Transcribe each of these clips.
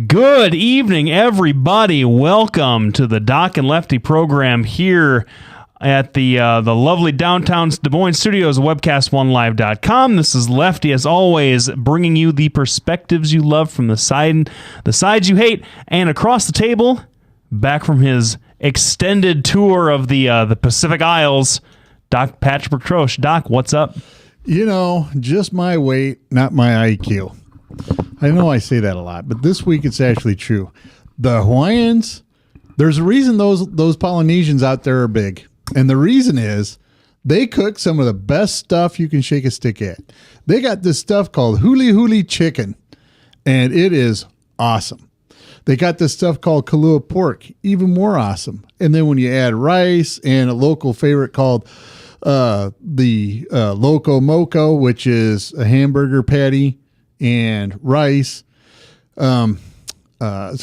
Good evening, everybody. Welcome to the Doc and Lefty program here at the lovely downtown Des Moines studios of webcast1live.com. This is Lefty, as always, bringing you the perspectives you love from the sides you hate, and across the table, back from his extended tour of the Pacific Isles, Doc Patrick Troche. Doc, what's up? You know, just my weight, not my IQ. I know I say that a lot, but this week it's actually true. The Hawaiians, there's a reason those Polynesians out there are big. And the reason is they cook some of the best stuff you can shake a stick at. They got this stuff called huli huli chicken, and it is awesome. They got this stuff called kalua pork, even more awesome. And then when you add rice and a local favorite called the Loco Moco, which is a hamburger patty and rice. It's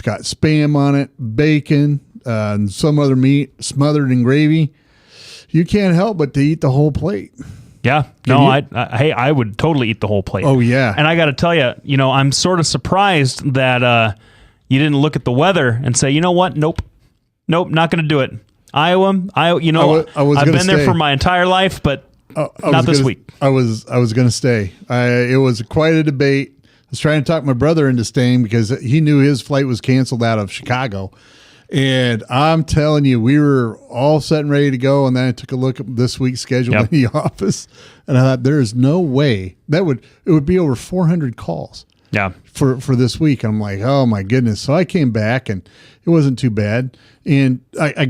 got Spam on it, bacon, and some other meat smothered in gravy. You can't help but to eat the whole plate. Yeah. I would totally eat the whole plate. Oh, yeah. And I got to tell you, I'm sort of surprised that you didn't look at the weather and say, you know what? Nope, not going to do it. Iowa, I've been there for my entire life, but not this week. I was going to stay. It was quite a debate. I was trying to talk my brother into staying because he knew his flight was canceled out of Chicago. And I'm telling you, we were all set and ready to go. And then I took a look at this week's schedule in the office, and I thought there is no way it would be over 400 calls. Yeah. For this week. I'm like, oh my goodness. So I came back and it wasn't too bad. And I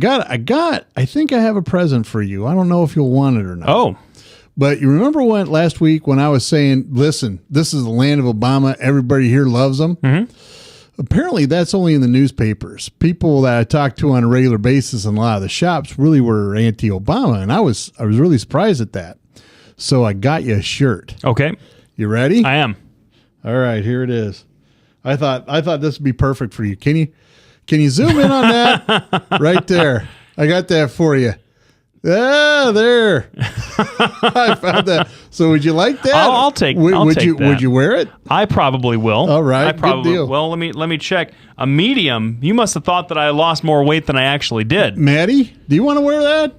think I have a present for you. I don't know if you'll want it or not. Oh. But you remember last week when I was saying, listen, this is the land of Obama. Everybody here loves him. Mm-hmm. Apparently that's only in the newspapers. People that I talked to on a regular basis in a lot of the shops really were anti-Obama. And I was really surprised at that. So I got you a shirt. Okay. You ready? I am. All right, here it is. I thought this would be perfect for you. Can you zoom in on that? Right there. I got that for you. Ah, there. I found that. So would you like that? I'll take that. Would you wear it? I probably will. All right. I probably good deal. will. Let me check. A medium. You must have thought that I lost more weight than I actually did. Maddie, do you want to wear that?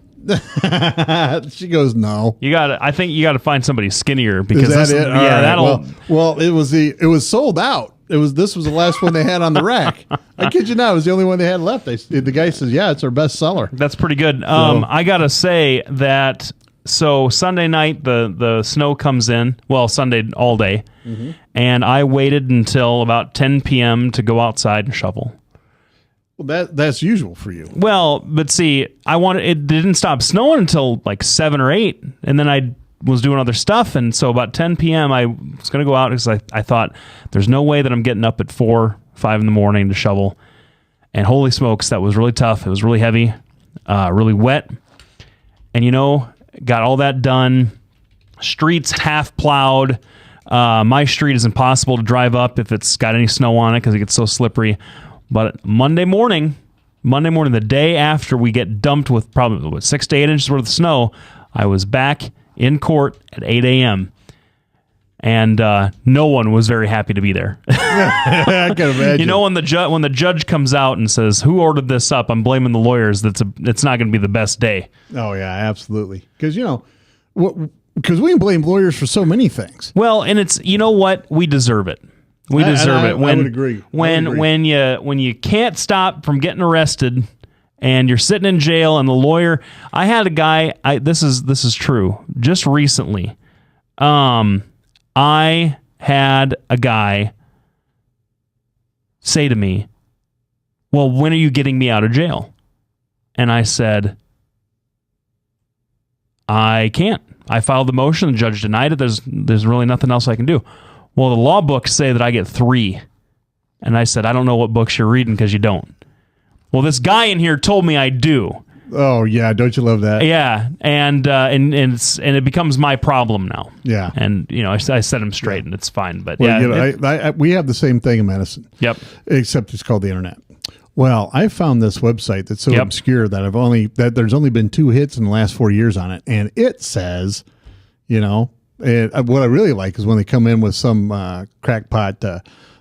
She goes, no. I think you got to find somebody skinnier because is that it? Yeah, right. that'll. Well, it was sold out. This was the last one they had on the rack. I kid you not, it was the only one they had left. The guy says, yeah, it's our best seller. That's pretty good. I gotta say that. So Sunday night the snow comes in. Well, Sunday all day, and I waited until about 10 p.m. to go outside and shovel. Well, that's usual for you. Well, but see, it didn't stop snowing until like 7 or 8, and then I was doing other stuff, and so about 10 p.m. I was going to go out because I thought there's no way that I'm getting up at 4, 5 in the morning to shovel. And holy smokes, that was really tough. It was really heavy, really wet. And got all that done. Streets half plowed. My street is impossible to drive up if it's got any snow on it because it gets so slippery. But Monday morning, the day after we get dumped with probably 6 to 8 inches worth of snow, I was back in court at 8 a.m. And no one was very happy to be there. I can imagine. When the judge comes out and says, "Who ordered this up?" I'm blaming the lawyers. It's not going to be the best day. Oh yeah, absolutely. Because because we can blame lawyers for so many things. Well, and it's what we deserve it. We deserve it. I would agree. When you can't stop from getting arrested. And you're sitting in jail, and the lawyer. I had a guy. This is true. Just recently, I had a guy say to me, "Well, when are you getting me out of jail?" And I said, "I can't. I filed the motion. The judge denied it. There's really nothing else I can do." Well, the law books say that I get 3, and I said, "I don't know what books you're reading because you don't." Well, this guy in here told me I do. Oh yeah, don't you love that? Yeah, and it becomes my problem now. Yeah, and I set him straight, and it's fine. But well, we have the same thing in medicine. Yep. Except it's called the internet. Well, I found this website that's so obscure that there's only been 2 hits in the last 4 years on it, and it says, and what I really like is when they come in with some crackpot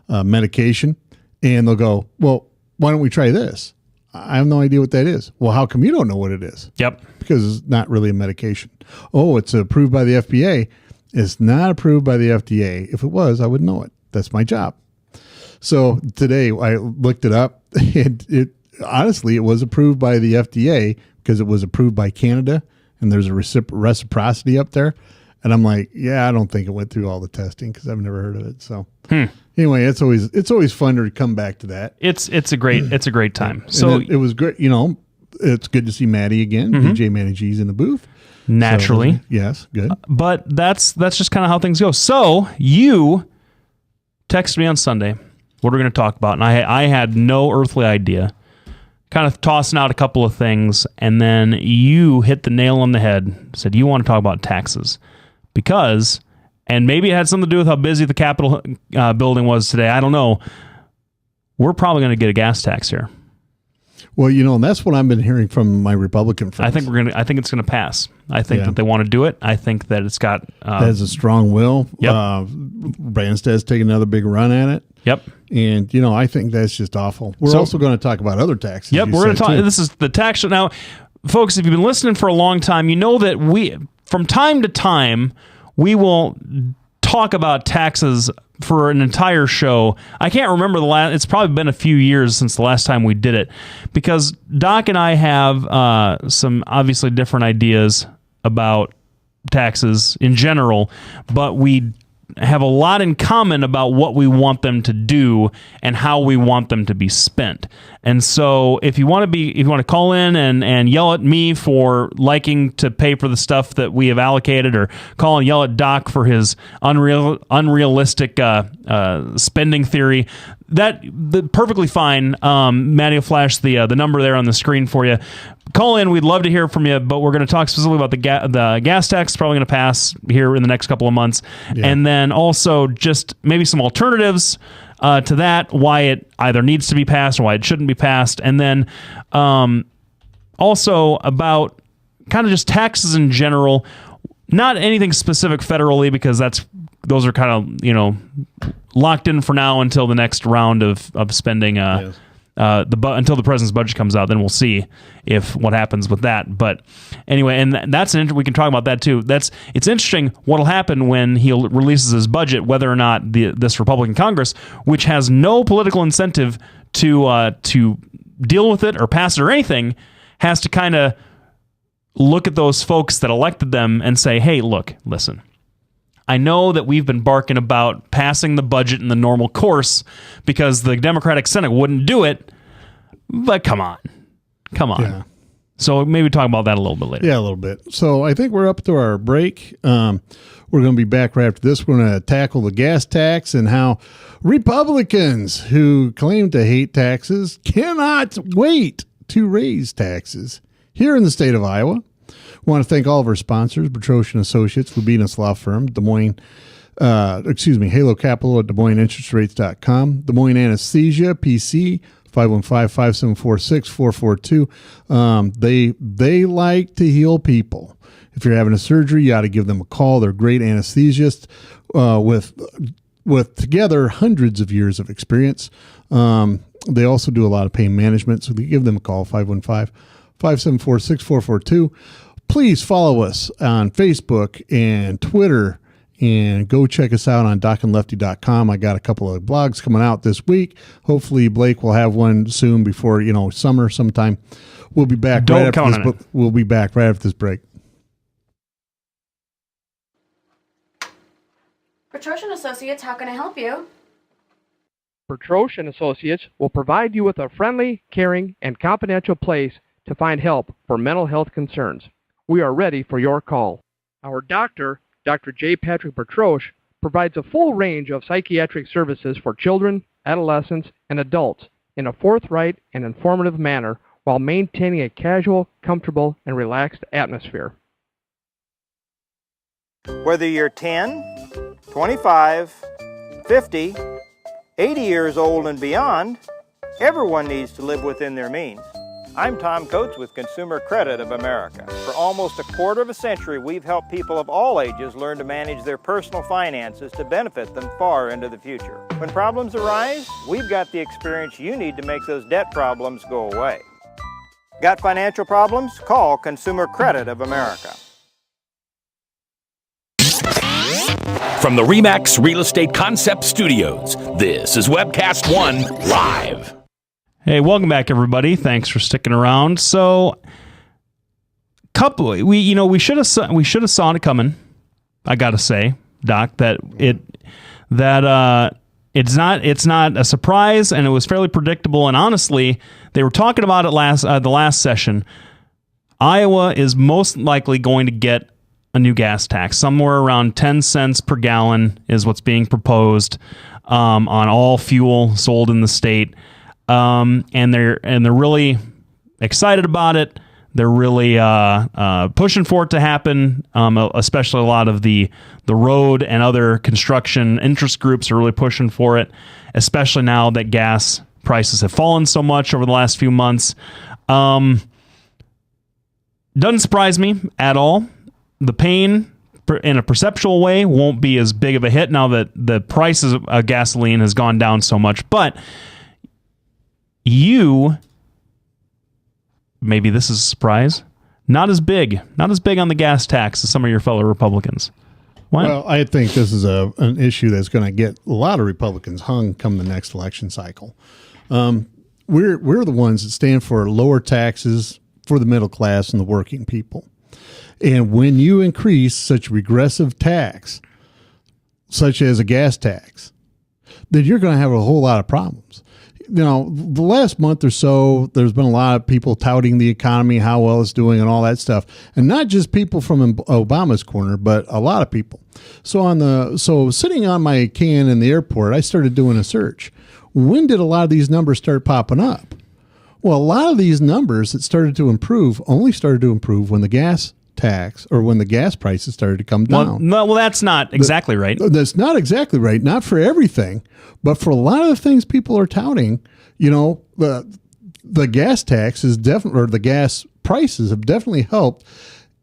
medication. And they'll go, well, why don't we try this? I have no idea what that is. Well, how come you don't know what it is? Yep. Because it's not really a medication. Oh, it's approved by the FDA. It's not approved by the FDA. If it was, I would know it. That's my job. So today I looked it up. It honestly, it was approved by the FDA because it was approved by Canada, and there's a reciprocity up there. And I'm like, yeah, I don't think it went through all the testing because I've never heard of it. So anyway, it's always fun to come back to that. It's a great time. So it was great. It's good to see Maddie again. DJ Matty G's in the booth. Naturally. So, yes, good. But that's just kind of how things go. So you texted me on Sunday what we're going to talk about, and I had no earthly idea. Kind of tossing out a couple of things, and then you hit the nail on the head. Said you want to talk about taxes because, and maybe it had something to do with how busy the Capitol building was today. I don't know. We're probably going to get a gas tax here. Well, and that's what I've been hearing from my Republican friends. I think it's going to pass. I think that they want to do it. I think that it's got that has a strong will. Yep. Branstad's taking another big run at it. Yep. And I think that's just awful. We're also going to talk about other taxes. Yep, we're going to talk. This is the tax. Now, folks, if you've been listening for a long time, you know that we, from time to time, we will talk about taxes for an entire show. I can't remember the last. It's probably been a few years since the last time we did it, because Doc and I have some obviously different ideas about taxes in general, but we have a lot in common about what we want them to do and how we want them to be spent. And so if you want to call in and yell at me for liking to pay for the stuff that we have allocated, or call and yell at Doc for his unrealistic spending theory, that perfectly fine. Maddie will flash the number there on the screen for you. Call in. We'd love to hear from you, but we're going to talk specifically about the gas tax, probably going to pass here in the next couple of months. Yeah. And then also just maybe some alternatives to that, why it either needs to be passed or why it shouldn't be passed. And then also about kind of just taxes in general, not anything specific federally, because those are kind of, locked in for now until the next round of spending, yes. Until the president's budget comes out. Then we'll see what happens with that. But anyway, and we can talk about that too. It's interesting what'll happen when he releases his budget, whether or not this Republican Congress, which has no political incentive to deal with it or pass it or anything, has to kind of look at those folks that elected them and say, hey, look, listen, I know that we've been barking about passing the budget in the normal course because the Democratic Senate wouldn't do it, but come on. Yeah. So maybe talk about that a little bit later. Yeah, a little bit. So I think we're up to our break. We're going to be back right after this. We're going to tackle the gas tax and how Republicans who claim to hate taxes cannot wait to raise taxes here in the state of Iowa. I want to thank all of our sponsors: Betroshin Associates, Lubinas Law Firm, Halo Capital at DesMoinesInterestsRates.com, Des Moines Anesthesia, PC, 515-574-6442. They like to heal people. If you're having a surgery, you ought to give them a call. They're great anesthesiasts with together hundreds of years of experience. They also do a lot of pain management, so give them a call, 515-574-6442. Please follow us on Facebook and Twitter, and go check us out on docandlefty.com. I got a couple of blogs coming out this week. Hopefully Blake will have one soon before, summer sometime. We'll be back We'll be back right after this break. Betroshin Associates, how can I help you? Betroshin Associates will provide you with a friendly, caring, and confidential place to find help for mental health concerns. We are ready for your call. Our doctor, Dr. J. Patrick Bertroche, provides a full range of psychiatric services for children, adolescents, and adults in a forthright and informative manner while maintaining a casual, comfortable, and relaxed atmosphere. Whether you're 10, 25, 50, 80 years old and beyond, everyone needs to live within their means. I'm Tom Coates with Consumer Credit of America. For almost a quarter of a century, we've helped people of all ages learn to manage their personal finances to benefit them far into the future. When problems arise, we've got the experience you need to make those debt problems go away. Got financial problems? Call Consumer Credit of America. From the RE/MAX Real Estate Concept Studios, this is Webcast 1 Live. Hey, welcome back, everybody. Thanks for sticking around. So, we should have saw it coming. I gotta say, Doc, it's not a surprise, and it was fairly predictable. And honestly, they were talking about it the last session. Iowa is most likely going to get a new gas tax, somewhere around 10 cents per gallon is what's being proposed on all fuel sold in the state. And they're really excited about it. They're really pushing for it to happen. Especially a lot of the road and other construction interest groups are really pushing for it, especially now that gas prices have fallen so much over the last few months. Doesn't surprise me at all. The pain, in a perceptual way, won't be as big of a hit now that the prices of gasoline has gone down so much, but maybe this is a surprise, not as big on the gas tax as some of your fellow Republicans. What? Well, I think this is an issue that's going to get a lot of Republicans hung come the next election cycle. We're the ones that stand for lower taxes for the middle class and the working people. And when you increase such regressive tax, such as a gas tax, then you're going to have a whole lot of problems. The last month or so, there's been a lot of people touting the economy, how well it's doing and all that stuff. And not just people from Obama's corner, but a lot of people. So sitting on my can in the airport, I started doing a search. When did a lot of these numbers start popping up? Well, a lot of these numbers that started to improve only started to improve when the gas tax or when the gas prices started to come down. Well, that's not exactly right. That's not exactly right. Not for everything, but for a lot of the things people are touting, the gas tax is definitely, or the gas prices have definitely helped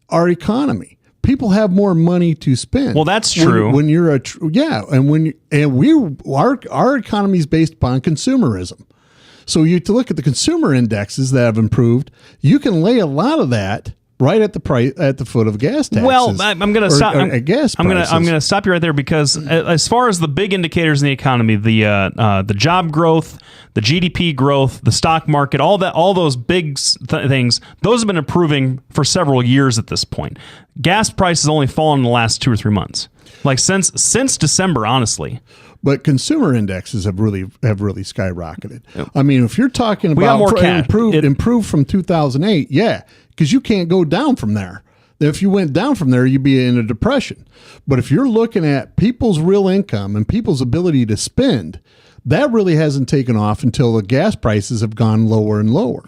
our economy. People have more money to spend. Well, that's true. When you're our economy is based upon consumerism. So you to look at the consumer indexes that have improved, you can lay a lot of that right at the price at the foot of gas taxes. Well, I'm going to stop. I'm going to stop you right there because as far as the big indicators in the economy, the job growth, the GDP growth, the stock market, all those big things, those have been improving for several years at this point. Gas prices only fallen in the last 2 or 3 months, like since December, honestly. But consumer indexes have really skyrocketed. I mean, if you're talking we got about more improved from 2008, yeah, because you can't go down from there. If you went down from there, you'd be in a depression. But if you're looking at people's real income and people's ability to spend, that really hasn't taken off until the gas prices have gone lower and lower.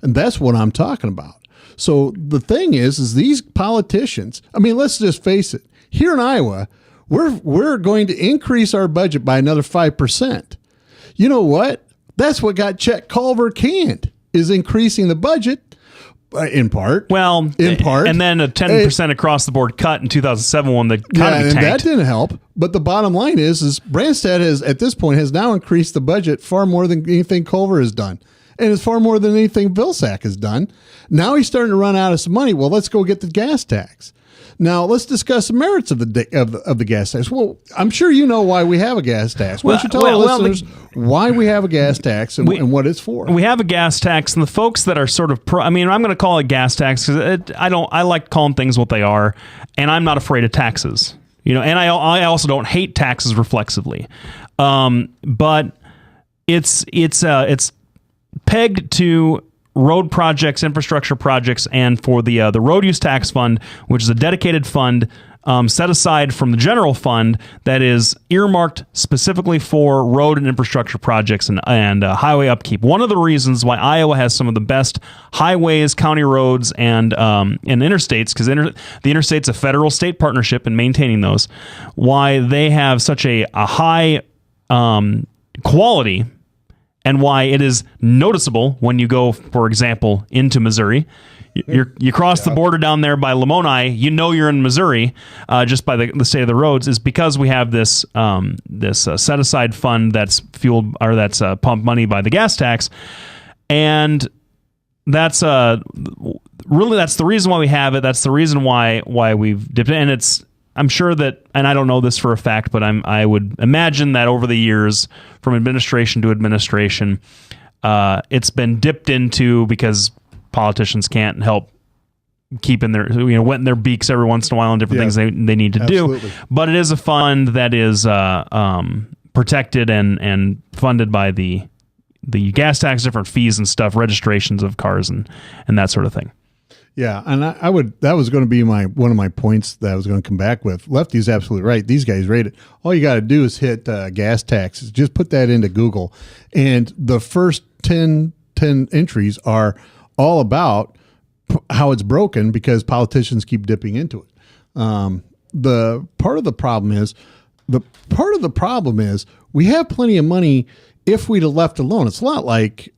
And that's what I'm talking about. So the thing is these politicians, I mean, let's just face it. Here in Iowa, we're going to increase our budget by another 5%. You know what? That's what got Chet Culver canned, is increasing the budget in part. Well, in part. And then a 10% across the board cut in 2007 when the economy tanked. That didn't help. But the bottom line is Branstad at this point has now increased the budget far more than anything Culver has done. And it's far more than anything Vilsack has done. Now he's starting to run out of some money. Well, let's go get the gas tax. Now, let's discuss the merits of the gas tax. Well, I'm sure you know why we have a gas tax. Why don't you tell our listeners why we have a gas tax and what it's for? We have a gas tax, and the folks that are sort of I'm going to call it gas tax because I like calling things what they are, and I'm not afraid of taxes. And I also don't hate taxes reflexively, but it's pegged to road projects, infrastructure projects, and for the road use tax fund, which is a dedicated fund set aside from the general fund that is earmarked specifically for road and infrastructure projects and highway upkeep. One of the reasons why Iowa has some of the best highways, county roads, and interstates, because the interstate's a federal-state partnership in maintaining those, why they have such a high quality and why it is noticeable when you go, for example, into Missouri. You cross the border down there by Lamoni, you're in Missouri just by the state of the roads, is because we have this set aside fund that's fueled, or that's pumped money by the gas tax, and that's really that's the reason why we have it. That's the reason why we've dipped in. And I'm sure that, and I don't know this for a fact, but I would imagine that over the years, from administration to administration, it's been dipped into because politicians can't help keeping their wetting their beaks every once in a while on different things they need to do. But it is a fund that is protected and funded by the gas tax, different fees and stuff, registrations of cars and that sort of thing. Yeah, and that was going to be one of my points that I was going to come back with. Lefty's absolutely right. These guys rate it. All you got to do is hit gas taxes. Just put that into Google, and the first 10 entries are all about how it's broken because politicians keep dipping into it. The part of the problem is we have plenty of money if we'd have left alone. It's a lot like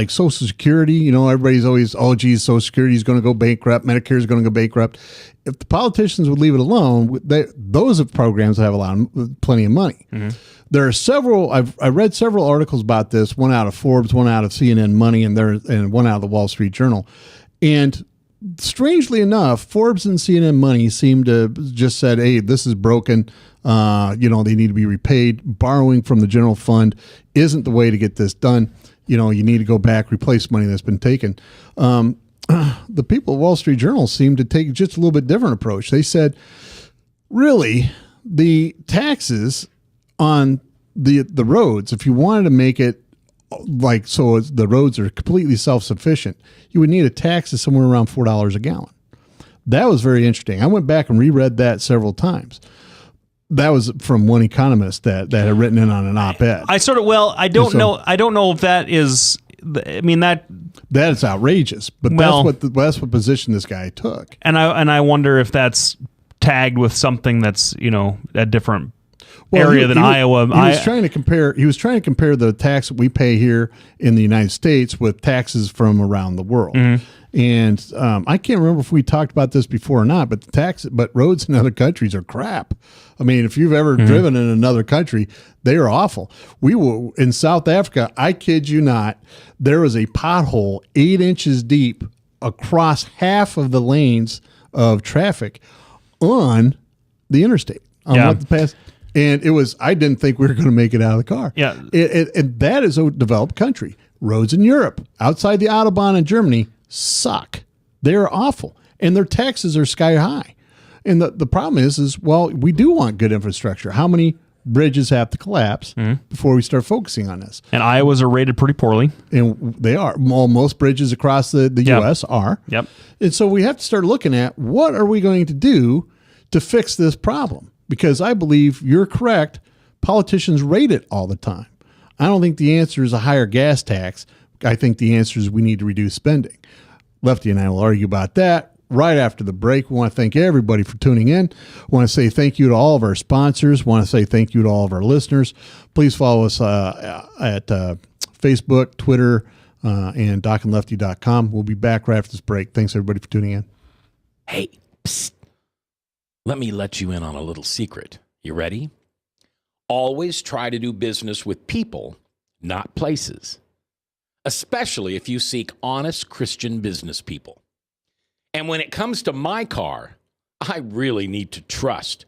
Social Security. Everybody's always, oh geez, Social Security is going to go bankrupt, Medicare is going to go bankrupt. If the politicians would leave it alone, those programs have plenty of money. Mm-hmm. There are several. I read several articles about this. One out of Forbes, one out of CNN Money, and one out of the Wall Street Journal. And strangely enough, Forbes and CNN Money seem to just said, "Hey, this is broken. They need to be repaid. Borrowing from the general fund isn't the way to get this done. You need to go back, replace money that's been taken." The people at Wall Street Journal seem to take just a little bit different approach. They said, really, the taxes on the roads, if you wanted to make it so the roads are completely self-sufficient, you would need a tax of somewhere around $4 a gallon. That was very interesting. I went back and reread that several times. That was from one economist that had written in on an op-ed. I don't know. I don't know if that is. I mean that is outrageous. But that's what position this guy took. And I wonder if that's tagged with something that's a different area than Iowa. He was trying to compare the tax that we pay here in the United States with taxes from around the world. Mm-hmm. And I can't remember if we talked about this before or not, but roads in other countries are crap. I mean, if you've ever driven in another country, they are awful. We were in South Africa. I kid you not. There was a pothole 8 inches deep across half of the lanes of traffic on the interstate. And it was, I didn't think we were going to make it out of the car. Yeah. And that is a developed country. Roads in Europe, outside the Autobahn in Germany, suck. They're awful. And their taxes are sky high. And the problem is, we do want good infrastructure. How many bridges have to collapse before we start focusing on this? And Iowa's are rated pretty poorly. And they are. Most bridges across the U.S. are. Yep. And so we have to start looking at what are we going to do to fix this problem? Because I believe you're correct. Politicians rate it all the time. I don't think the answer is a higher gas tax. I think the answer is we need to reduce spending. Lefty and I will argue about that right after the break. We want to thank everybody for tuning in. We want to say thank you to all of our sponsors. We want to say thank you to all of our listeners. Please follow us at Facebook, Twitter, and docandlefty.com. We'll be back right after this break. Thanks, everybody, for tuning in. Hey, psst. Let me let you in on a little secret. You ready? Always try to do business with people, not places. Especially if you seek honest Christian business people. And when it comes to my car, I really need to trust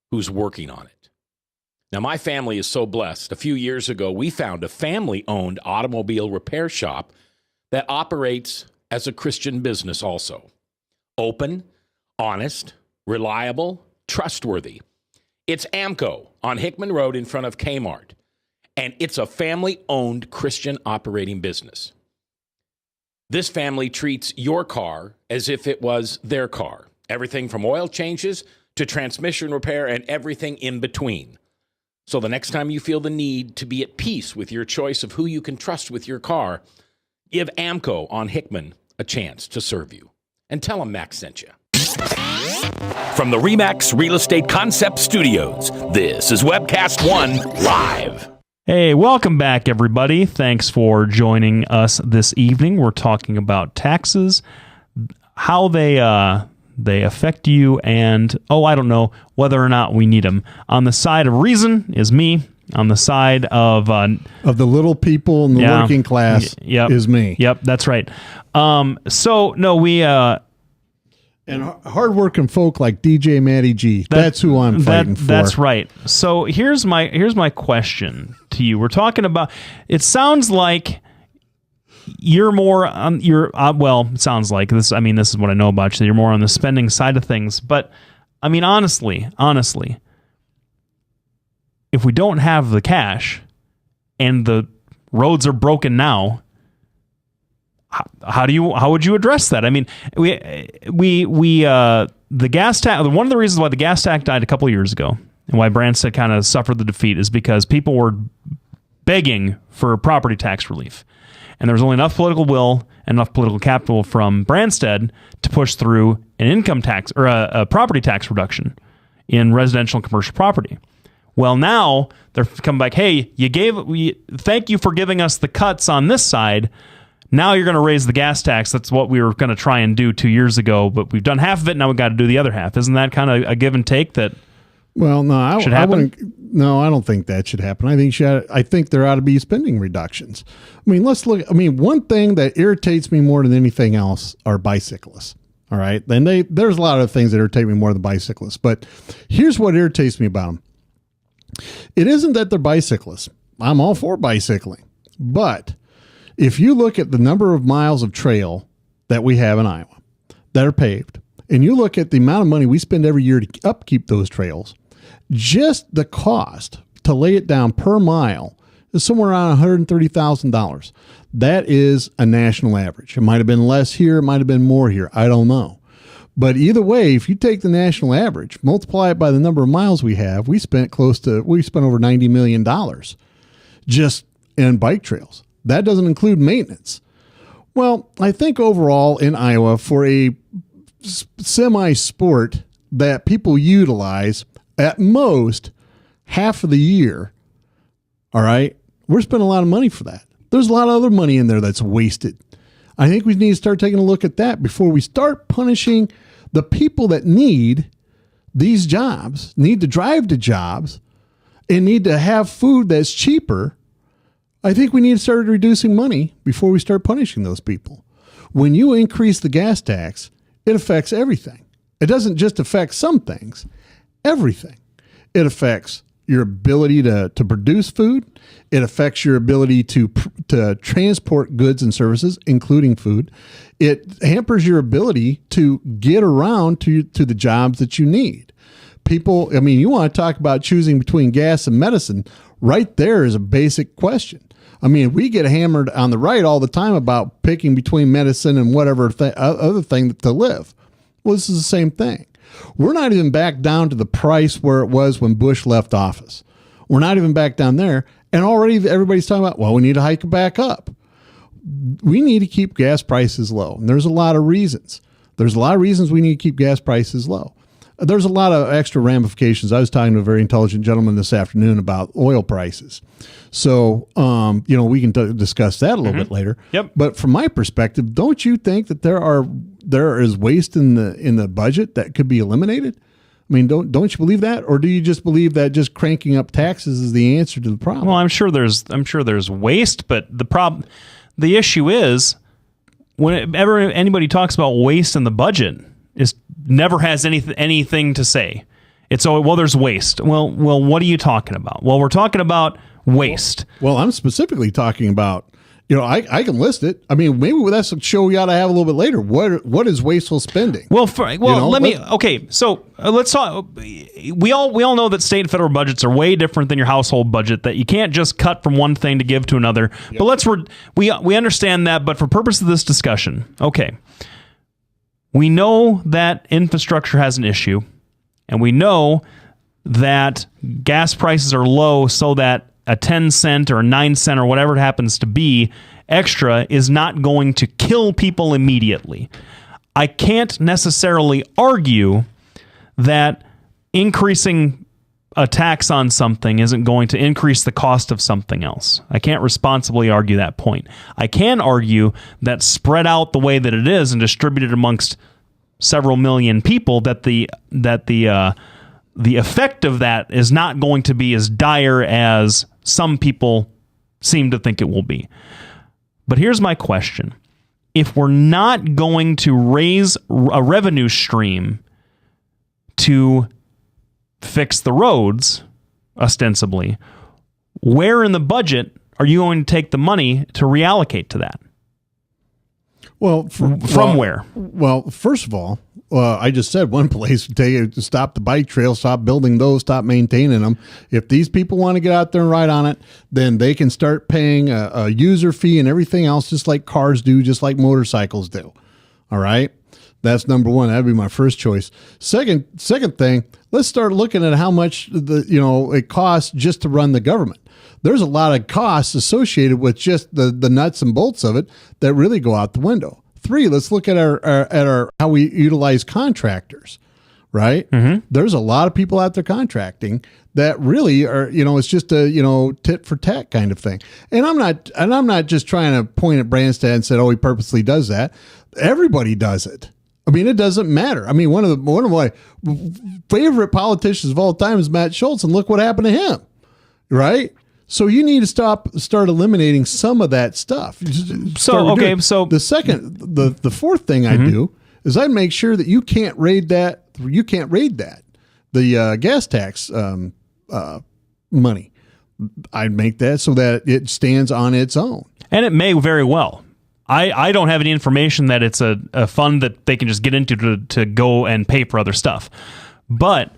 who's working on it. Now, my family is so blessed. A few years ago, we found a family-owned automobile repair shop that operates as a Christian business also. Open, honest, reliable, trustworthy. It's AMCO on Hickman Road in front of Kmart. And it's a family-owned Christian operating business. This family treats your car as if it was their car. Everything from oil changes to transmission repair and everything in between. So the next time you feel the need to be at peace with your choice of who you can trust with your car, give AMCO on Hickman a chance to serve you. And tell them Max sent you. From the RE/MAX Real Estate Concept Studios, this is Webcast One Live. Hey, welcome back, everybody. Thanks for joining us this evening. We're talking about taxes, how they affect you, and, I don't know, whether or not we need them. On the side of reason is me. On the side of the little people and the working class is me. Yep, that's right. We... and hardworking folk like DJ Matty G. That's who I'm fighting for. That's right. So here's my question to you. We're talking about. It sounds like you're more on it sounds like this. I mean, this is what I know about you. You're more on the spending side of things. But I mean, honestly, if we don't have the cash and the roads are broken now, how would you address that? I mean, the gas tax. One of the reasons why the gas tax died a couple of years ago and why Branstad kind of suffered the defeat is because people were begging for property tax relief, and there was only enough political will and enough political capital from Branstad to push through an income tax or a property tax reduction in residential and commercial property. Well, now they're coming back. Hey, thank you for giving us the cuts on this side. Now you're going to raise the gas tax. That's what we were going to try and do 2 years ago, but we've done half of it. Now we've got to do the other half. Isn't that kind of a give and take that? Well, no, should happen? I don't think that should happen. I think there ought to be spending reductions. I mean, let's look. I mean, one thing that irritates me more than anything else are bicyclists. All right, and there's a lot of things that irritate me more than bicyclists, but here's what irritates me about them. It isn't that they're bicyclists. I'm all for bicycling, but if you look at the number of miles of trail that we have in Iowa that are paved, and you look at the amount of money we spend every year to upkeep those trails, just the cost to lay it down per mile is somewhere around $130,000. That is a national average. It might have been less here. It might have been more here. I don't know. But either way, if you take the national average, multiply it by the number of miles we have, we spent over $90 million just in bike trails. That doesn't include maintenance. Well, I think overall in Iowa, for a semi-sport that people utilize at most half of the year, all right, we're spending a lot of money for that. There's a lot of other money in there that's wasted. I think we need to start taking a look at that before we start punishing the people that need these jobs, need to drive to jobs, and need to have food that's cheaper. I think we need to start reducing money before we start punishing those people. When you increase the gas tax, it affects everything. It doesn't just affect some things, everything. It affects your ability to produce food. It affects your ability to transport goods and services, including food. It hampers your ability to get around to the jobs that you need. People, I mean, you want to talk about choosing between gas and medicine. Right there is a basic question. I mean, we get hammered on the right all the time about picking between medicine and whatever other thing to live. Well, this is the same thing. We're not even back down to the price where it was when Bush left office. We're not even back down there. And already everybody's talking about, well, we need to hike it back up. We need to keep gas prices low. And there's a lot of reasons. There's a lot of reasons we need to keep gas prices low. There's a lot of extra ramifications. I was talking to a very intelligent gentleman this afternoon about oil prices. So, we can discuss that a little bit later. Yep. But from my perspective, don't you think that there is waste in the budget that could be eliminated? I mean, don't you believe that, or do you just believe that just cranking up taxes is the answer to the problem? Well, I'm sure there's waste, but the issue is whenever anybody talks about waste in the budget, is never has anything to say. It's there's waste. Well, what are you talking about? Well, we're talking about waste. Well, I'm specifically talking about, I can list it. I mean, maybe that's a show we ought to have a little bit later. What is wasteful spending? Well, So let's talk. We all know that state and federal budgets are way different than your household budget. That you can't just cut from one thing to give to another. Yep. But we understand that. But for purpose of this discussion, okay, we know that infrastructure has an issue, and we know that gas prices are low, so that a 10 cent or a 9 cent or whatever it happens to be extra is not going to kill people immediately. I can't necessarily argue that increasing a tax on something isn't going to increase the cost of something else. I can't responsibly argue that point. I can argue that spread out the way that it is and distributed amongst several million people, that the effect of that is not going to be as dire as some people seem to think it will be. But here's my question. If we're not going to raise a revenue stream to fix the roads, ostensibly, where in the budget are you going to take the money to reallocate to that? Well, from where? Well, first of all, I just said one place to stop the bike trail, stop building those, stop maintaining them. If these people want to get out there and ride on it, then they can start paying a user fee and everything else, just like cars do, just like motorcycles do. All right. That's number one. That'd be my first choice. Second thing, let's start looking at how much it costs just to run the government. There's a lot of costs associated with just the nuts and bolts of it that really go out the window. 3, let's look at our how we utilize contractors, right? Mm-hmm. There's a lot of people out there contracting that really are, it's just a, tit for tat kind of thing. And I'm not just trying to point at Branstad and say, oh, he purposely does that. Everybody does it. I mean, it doesn't matter. I mean, one of my favorite politicians of all time is Matt Schultz, and look what happened to him, right? So you need to start eliminating some of that stuff. So the fourth thing I do is I make sure that you can't raid that. You can't raid that the gas tax money. I'd make that so that it stands on its own, and it may very well. I don't have any information that it's a fund that they can just get into to go and pay for other stuff, but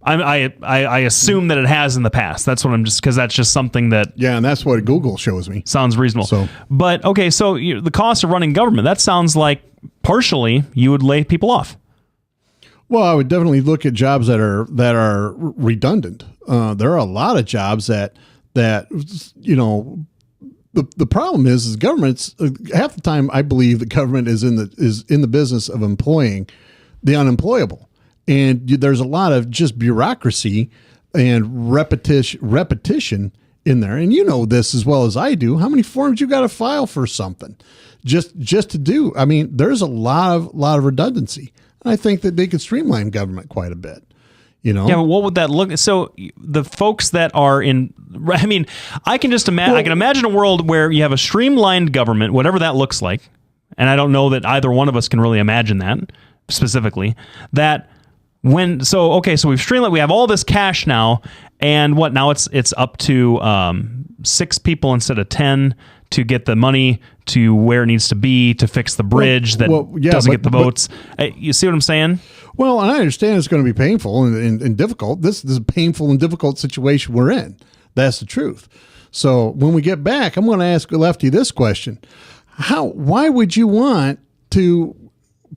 I assume that it has in the past. That's what I'm just, because that's just something that, and that's what Google shows me. Sounds reasonable. So, but okay, so the cost of running government, that sounds like partially you would lay people off. Well, I would definitely look at jobs that are redundant. There are a lot of jobs that The problem is government's half the time I believe the government is in the business of employing the unemployable, and there's a lot of just bureaucracy and repetition in there. And you know this as well as I do. How many forms you got to file for something just to do? I mean, there's a lot of redundancy, and I think that they could streamline government quite a bit. Yeah, but what would that look? So the folks that are in, I mean, I can just imagine. I can imagine a world where you have a streamlined government, whatever that looks like, and I don't know that either one of us can really imagine that specifically. So we've streamlined. We have all this cash now, and what now? It's up to 6 people instead of 10 to get the money to where it needs to be to fix the bridge doesn't get the votes. You see what I'm saying? Well, and I understand it's going to be painful and difficult. This is a painful and difficult situation we're in. That's the truth. So when we get back, I'm going to ask Lefty this question. Why would you want to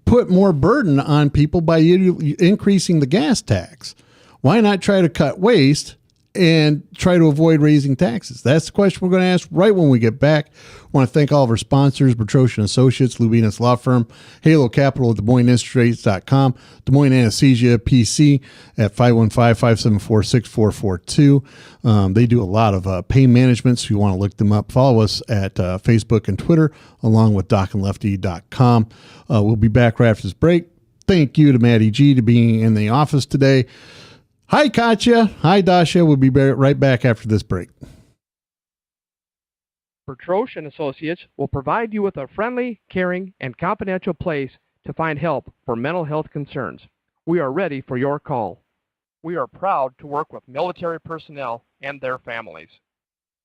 put more burden on people by increasing the gas tax? Why not try to cut waste and try to avoid raising taxes? That's the question we're going to ask right when we get back. I want to thank all of our sponsors, Bertrosian Associates, Lubinas Law Firm, Halo Capital at DesMoinesInterestrates.com, Des Moines Anesthesia PC at 515-574-6442. They do a lot of pain management, so you want to look them up. Follow us at Facebook and Twitter, along with DocandLefty.com. We'll be back right after this break. Thank you to Maddie G to being in the office today. Hi, Katya. Hi, Dasha. We'll be right back after this break. Bertrosian Associates will provide you with a friendly, caring, and confidential place to find help for mental health concerns. We are ready for your call. We are proud to work with military personnel and their families.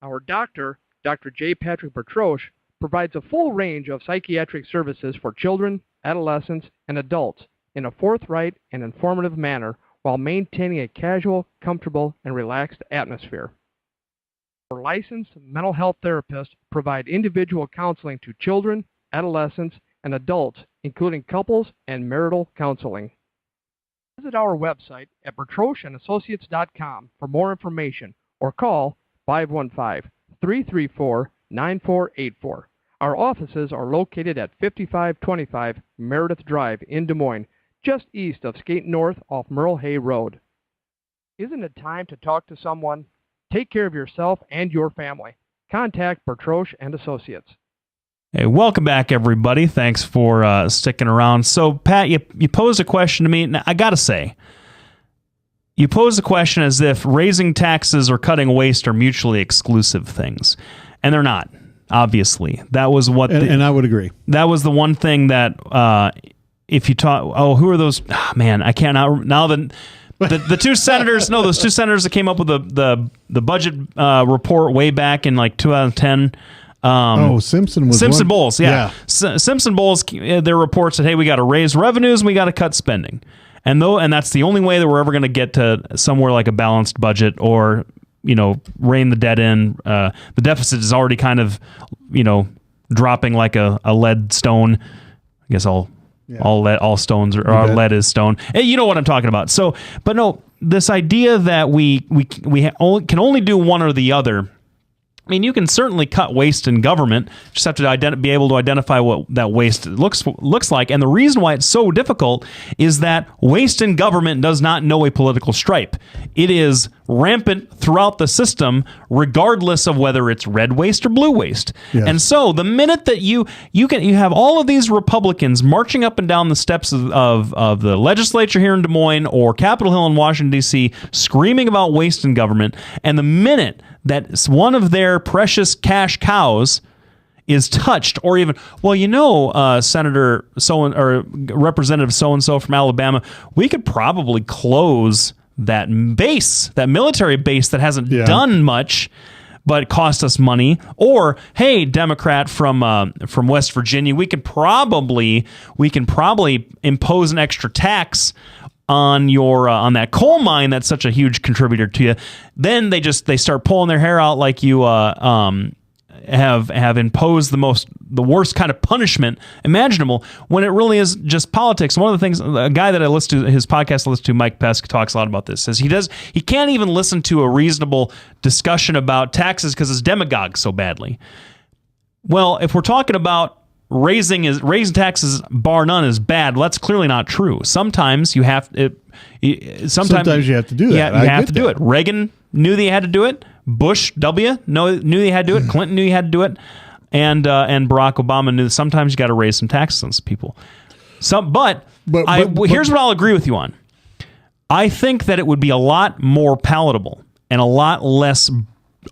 Our doctor, Dr. J. Patrick Bertroche, provides a full range of psychiatric services for children, adolescents, and adults in a forthright and informative manner, while maintaining a casual, comfortable, and relaxed atmosphere. Our licensed mental health therapists provide individual counseling to children, adolescents, and adults, including couples and marital counseling. Visit our website at bertrosianassociates.com for more information, or call 515-334-9484. Our offices are located at 5525 Meredith Drive in Des Moines, just east of Skate North off Merle Hay Road. Isn't it time to talk to someone? Take care of yourself and your family. Contact Bertroche and Associates. Hey, welcome back, everybody. Thanks for sticking around. So, Pat, you posed a question to me. Now, I got to say, you posed a question as if raising taxes or cutting waste are mutually exclusive things, and they're not. Obviously, that was what, and I would agree. That was the one thing that if you talk, who are those? Oh, man, I can't now. The two senators, no, those two senators that came up with the budget report way back in like 2010. Simpson was Simpson one. Bowles, yeah. Simpson Bowles, their report said, hey, we got to raise revenues and we got to cut spending. And that's the only way that we're ever going to get to somewhere like a balanced budget or, rein the debt in. The deficit is already kind of, dropping like a lead stone. I guess all stones are lead is stone. You know what I'm talking about. So, but no, this idea that we can only do one or the other. I mean, you can certainly cut waste in government. Just have to be able to identify what that waste looks like. And the reason why it's so difficult is that waste in government does not know a political stripe. It is rampant throughout the system, regardless of whether it's red waste or blue waste. Yes. And so, the minute that you have all of these Republicans marching up and down the steps of the legislature here in Des Moines or Capitol Hill in Washington D.C., screaming about waste in government, and the minute that one of their precious cash cows is touched, or even, Senator or Representative so-and-so from Alabama, we could probably close that military base that hasn't done much, but cost us money. Or, hey, Democrat from West Virginia, we can probably impose an extra tax on your on that coal mine that's such a huge contributor to you. Then they start pulling their hair out like you have imposed the worst kind of punishment imaginable, when it really is just politics. One of the things, a guy that I listen to his podcast, I listen to, Mike Pesk, talks a lot about this. Says he can't even listen to a reasonable discussion about taxes because it's demagogued so badly. Well, if we're talking about raising taxes bar none is bad, well, that's clearly not true. Sometimes you have sometimes you have to do that. Yeah, you have to do it. Reagan knew that he had to do it. Bush knew he had to do it. Clinton knew he had to do it, and Barack Obama knew that sometimes you got to raise some taxes on some people. But here's what I'll agree with you on. I think that it would be a lot more palatable and a lot less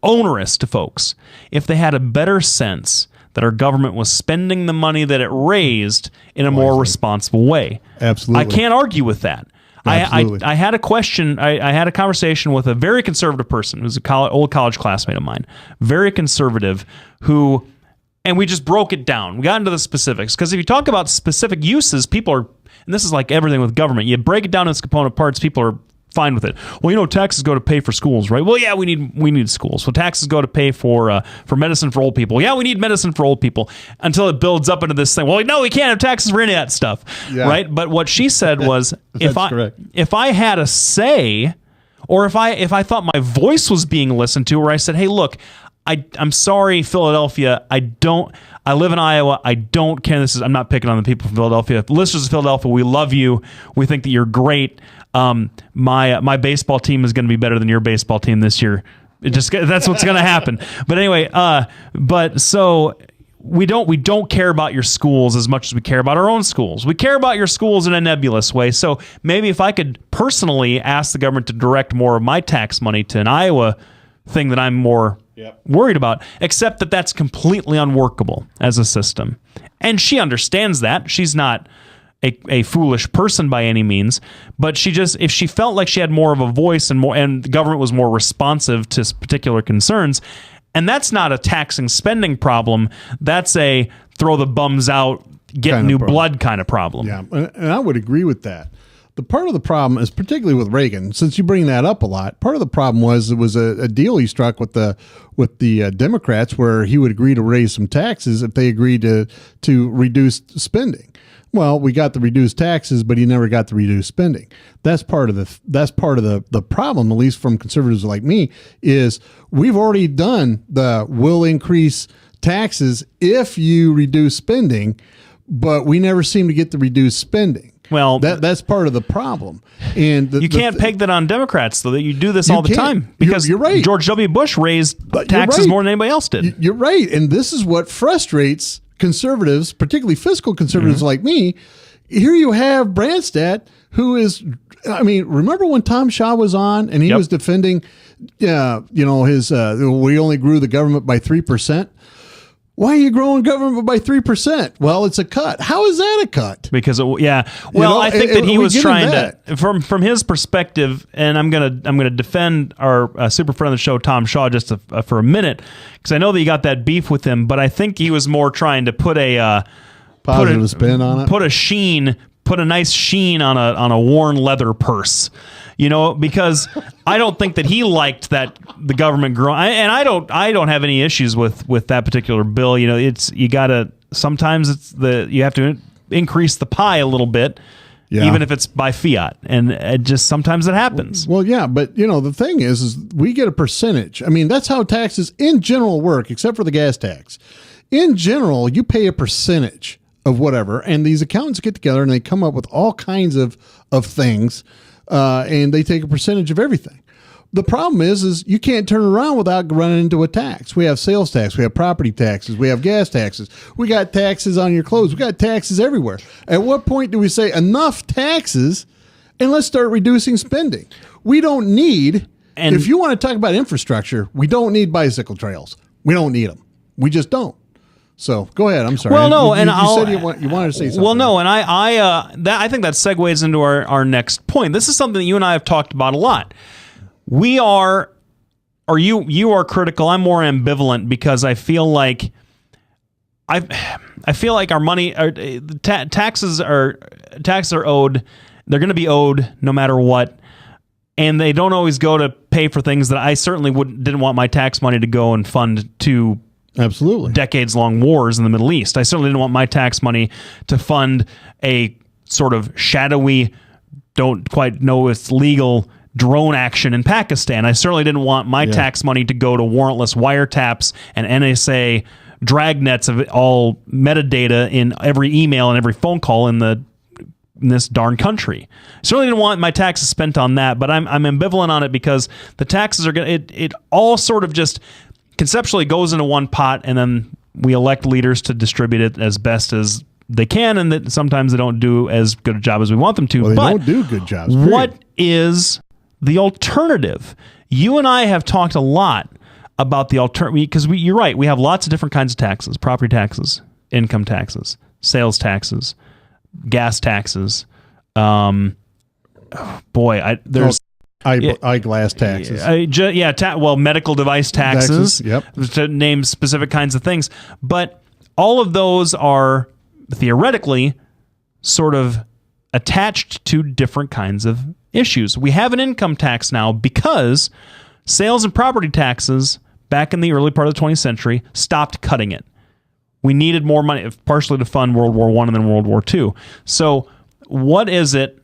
onerous to folks if they had a better sense that our government was spending the money that it raised in a more responsible way. Absolutely. I can't argue with that. I had a question. I had a conversation with a very conservative person who's an old college classmate of mine, very conservative, and we just broke it down. We got into the specifics, because if you talk about specific uses, people are, and this is like everything with government, you break it down into component parts, people are fine with it. Well, taxes go to pay for schools, right? Well, yeah, we need schools. So taxes go to pay for medicine for old people. Yeah, we need medicine for old people, until it builds up into this thing. Well, no, we can't have taxes for any of that stuff, right? But what she said was, if I had a say, or if I thought my voice was being listened to, where I said, hey, look, I'm sorry, Philadelphia, I live in Iowa. I don't care. I'm not picking on the people from Philadelphia. Listeners of Philadelphia, we love you. We think that you're great. My baseball team is going to be better than your baseball team this year. That's what's going to happen. But anyway, so we don't care about your schools as much as we care about our own schools. We care about your schools in a nebulous way. So maybe if I could personally ask the government to direct more of my tax money to an Iowa thing that I'm more worried about, except that that's completely unworkable as a system. And she understands that. She's not a foolish person by any means, but if she felt like she had more of a voice and the government was more responsive to particular concerns, and that's not a taxing spending problem, that's a throw the bums out, get new blood kind of problem. Yeah, and I would agree with that. The part of the problem is, particularly with Reagan, since you bring that up a lot, part of the problem was it was a deal he struck with the Democrats, where he would agree to raise some taxes if they agreed to reduce spending. Well, we got the reduced taxes, but he never got the reduced spending. That's part of the problem, at least from conservatives like me, is we've already done the will increase taxes if you reduce spending, but we never seem to get the reduced spending. Well, that's part of the problem. And you can't peg that on Democrats, though. That you do this all the time because you're right. George W. Bush raised taxes more than anybody else did. You're right, and this is what frustrates conservatives, particularly fiscal conservatives like me. Here you have Branstad, who is. I mean, remember when Tom Shaw was on and he was defending, his we only grew the government by 3%. Why are you growing government by 3%? Well, it's a cut. How is that a cut? Because I think that he was trying to, from his perspective, and I'm gonna defend our super friend of the show, Tom Shaw, just for a minute, because I know that you got that beef with him, but I think he was more trying to put a positive spin on it, put a nice sheen on a worn leather purse. Because I don't think that he liked that the government growing, and I don't have any issues with that particular bill. You have to increase the pie a little bit, even if it's by fiat, and it just sometimes it happens. Well, yeah, but the thing is we get a percentage. I mean, that's how taxes in general work, except for the gas tax. In general, you pay a percentage of whatever, and these accountants get together and they come up with all kinds of things. And they take a percentage of everything. The problem is you can't turn around without running into a tax. We have sales tax, we have property taxes, we have gas taxes, we got taxes on your clothes, we got taxes everywhere. At what point do we say enough taxes and let's start reducing spending? We don't need, if you want to talk about infrastructure, we don't need bicycle trails. We don't need them. We just don't. So go ahead. I'm sorry. Well, no, you said you wanted to say something. Well, no, and I think that segues into our next point. This is something that you and I have talked about a lot. You are critical. I'm more ambivalent because I feel like our money, taxes are owed. They're going to be owed no matter what, and they don't always go to pay for things that I certainly didn't want my tax money to go and fund to. Absolutely. Decades-long wars in the Middle East. I certainly didn't want my tax money to fund a sort of shadowy, don't quite know it's legal drone action in Pakistan. I certainly didn't want my tax money to go to warrantless wiretaps and NSA dragnets of all metadata in every email and every phone call in this darn country. I certainly didn't want my taxes spent on that, but I'm ambivalent on it because the taxes are going to, it all sort of just conceptually goes into one pot, and then we elect leaders to distribute it as best as they can, and that sometimes they don't do as good a job as we want them to. Well, they don't do good jobs. Period. What is the alternative? You and I have talked a lot about the alternative, because you're right, we have lots of different kinds of taxes: property taxes, income taxes, sales taxes, gas taxes. There's eyeglass taxes. Medical device taxes. Yep. To name specific kinds of things. But all of those are theoretically sort of attached to different kinds of issues. We have an income tax now because sales and property taxes back in the early part of the 20th century stopped cutting it. We needed more money, partially to fund World War I and then World War II. So what is it?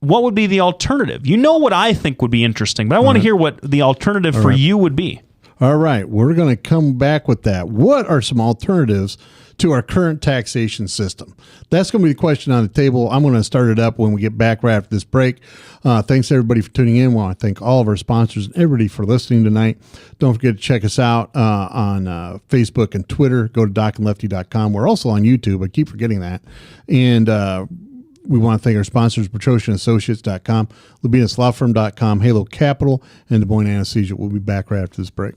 What would be the alternative? You know what I think would be interesting, but I want to hear what the alternative for you would be. All right. We're going to come back with that. What are some alternatives to our current taxation system? That's going to be the question on the table. I'm going to start it up when we get back right after this break. Thanks, everybody, for tuning in. I want to thank all of our sponsors and everybody for listening tonight. Don't forget to check us out on Facebook and Twitter. Go to docandlefty.com. We're also on YouTube. I keep forgetting that. And we want to thank our sponsors, PetrosianAssociates.com, LaBinaslawFirm.com, Halo Capital, and Des Moines Anesthesia. We'll be back right after this break.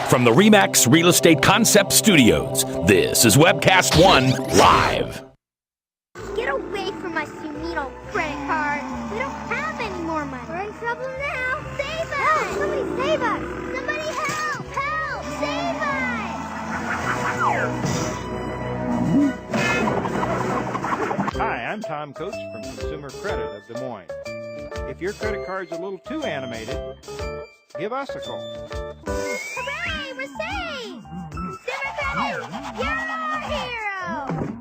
From the RE/MAX Real Estate Concept Studios, this is Webcast One Live. Get away from us, you neat old credit card. We don't have any more money. We're in trouble now. Save us! Help! Somebody save us! Somebody help! Help! Save us! Hi, I'm Tom Coates from Consumer Credit of Des Moines. If your credit card's a little too animated, give us a call. Hooray! We're saved! Consumer Credit! You're our hero!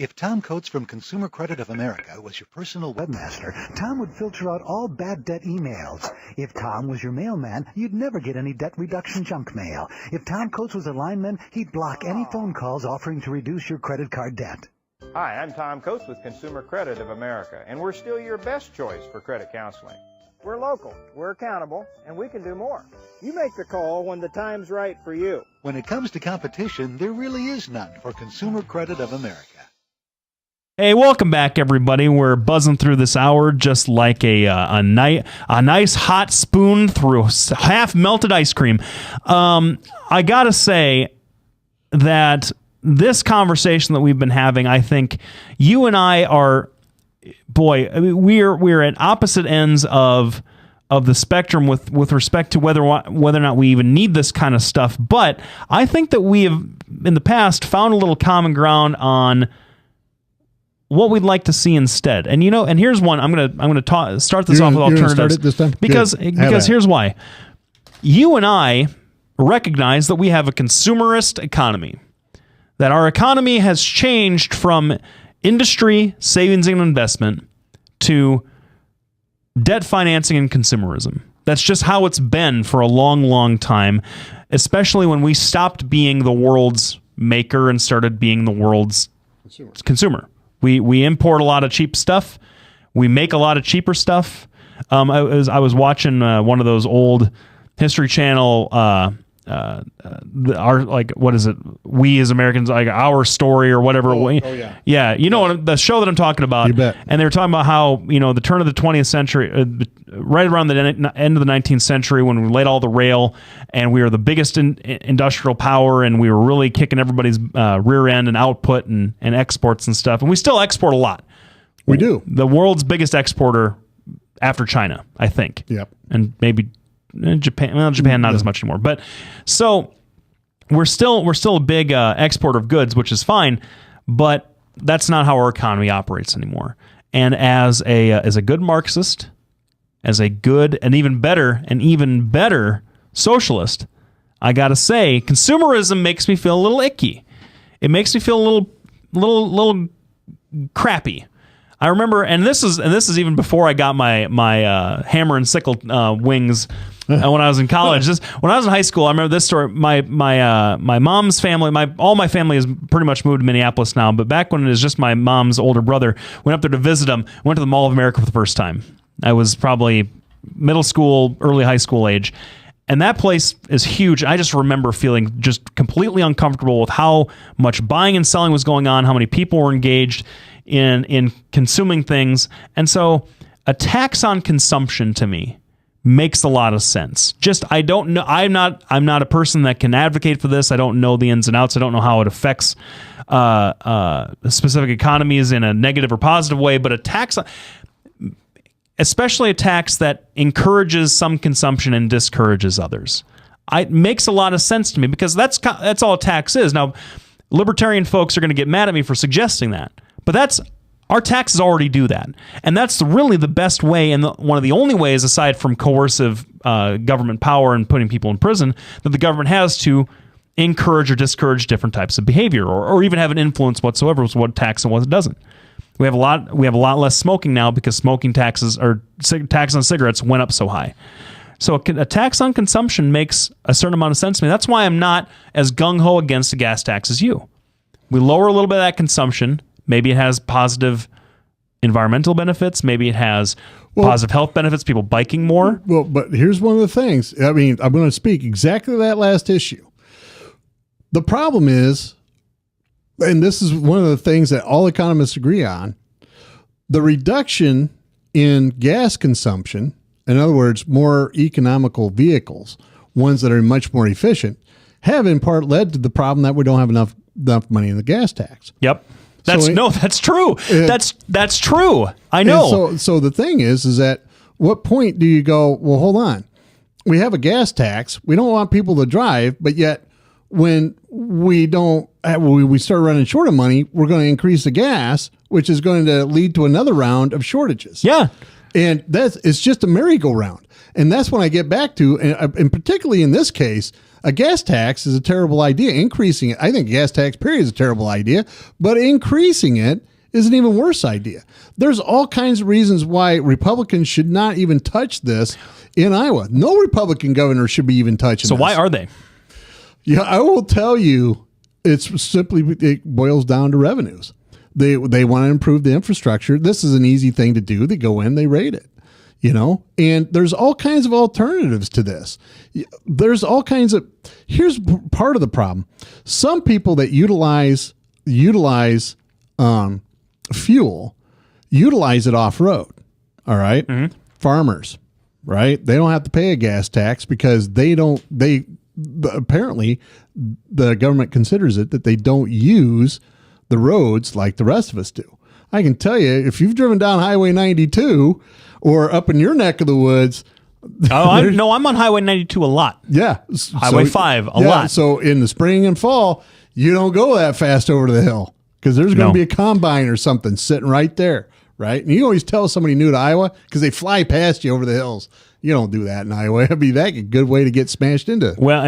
If Tom Coates from Consumer Credit of America was your personal webmaster, Tom would filter out all bad debt emails. If Tom was your mailman, you'd never get any debt reduction junk mail. If Tom Coates was a lineman, he'd block any phone calls offering to reduce your credit card debt. Hi, I'm Tom Coates with Consumer Credit of America, and we're still your best choice for credit counseling. We're local, we're accountable, and we can do more. You make the call when the time's right for you. When it comes to competition, there really is none for Consumer Credit of America. Hey, welcome back, everybody. We're buzzing through this hour just like a nice hot spoon through half melted ice cream. I gotta say that this conversation that we've been having, I think you and I are, we're at opposite ends of the spectrum with respect to whether or not we even need this kind of stuff. But I think that we have in the past found a little common ground on what we'd like to see instead. And and here's one. I'm gonna start this off with alternatives. Start it this time? Because here's why. You and I recognize that we have a consumerist economy. That our economy has changed from industry, savings and investment to debt financing and consumerism. That's just how it's been for a long, long time, especially when we stopped being the world's maker and started being the world's consumer. We import a lot of cheap stuff. We make a lot of cheaper stuff. I was watching one of those old History Channel what is it? We as Americans, like Our Story or whatever. Yeah. You know the show that I'm talking about. You bet. And they were talking about how the turn of the 20th century, right around the end of the 19th century, when we laid all the rail and we were the biggest industrial power, and we were really kicking everybody's rear end and output and exports and stuff. And we still export a lot. We do. The world's biggest exporter after China, I think. Yep. And maybe Japan. Well, Japan not as much anymore. But so we're still a big exporter of goods, which is fine. But that's not how our economy operates anymore. And as a good Marxist, as a good and even better socialist, I gotta say, consumerism makes me feel a little icky. It makes me feel a little crappy. I remember, and this is even before I got my hammer and sickle wings when I was in college. When I was in high school, I remember this story. My mom's family, all my family has pretty much moved to Minneapolis now. But back when it was just my mom's older brother, went up there to visit him. Went to the Mall of America for the first time. I was probably middle school, early high school age. And that place is huge. I just remember feeling just completely uncomfortable with how much buying and selling was going on, how many people were engaged in consuming things. And so a tax on consumption to me makes a lot of sense. Just, I don't know. I'm not a person that can advocate for this. I don't know the ins and outs. I don't know how it affects specific economies in a negative or positive way, but a tax, especially a tax that encourages some consumption and discourages others, it makes a lot of sense to me, because that's all a tax is. Now, libertarian folks are going to get mad at me for suggesting that, but our taxes already do that. And that's really the best way, and one of the only ways, aside from coercive government power and putting people in prison, that the government has to encourage or discourage different types of behavior, or even have an influence whatsoever with what tax and what it doesn't. We have a lot less smoking now because smoking taxes or tax on cigarettes went up so high. So a tax on consumption makes a certain amount of sense to me. That's why I'm not as gung-ho against a gas tax as you. We lower a little bit of that consumption. Maybe it has positive environmental benefits. Maybe it has positive health benefits, people biking more. Well, but here's one of the things. I mean, I'm going to speak exactly to that last issue. The problem is, and this is one of the things that all economists agree on, the reduction in gas consumption, in other words, more economical vehicles, ones that are much more efficient, have in part led to the problem that we don't have enough money in the gas tax. Yep. That's true. That's true. I know. So the thing is that what point do you go, well, hold on. We have a gas tax. We don't want people to drive, but yet when we start running short of money, we're going to increase the gas, which is going to lead to another round of shortages. Yeah. And it's just a merry-go-round. And that's when I get back to, and particularly in this case, a gas tax is a terrible idea. Increasing it, I think gas tax period is a terrible idea, but increasing it is an even worse idea. There's all kinds of reasons why Republicans should not even touch this in Iowa. No Republican governor should be even touching So this. why are they? Yeah, I will tell you, it boils down to revenues. They want to improve the infrastructure. This is an easy thing to do. They go in, they rate it, and there's all kinds of alternatives to this. There's all kinds of, here's part of the problem. Some people that utilize fuel, utilize it off-road. All right. Mm-hmm. Farmers, right? They don't have to pay a gas tax because apparently the government considers it that they don't use the roads like the rest of us do. I can tell you, if you've driven down Highway 92 or up in your neck of the woods. I'm on Highway 92 a lot. Yeah. Highway 5 a lot. So in the spring and fall, you don't go that fast over the hill because there's going to be a combine or something sitting right there. Right. And you always tell somebody new to Iowa because they fly past you over the hills. You don't do that in Iowa. It'd be that a good way to get smashed into. Well,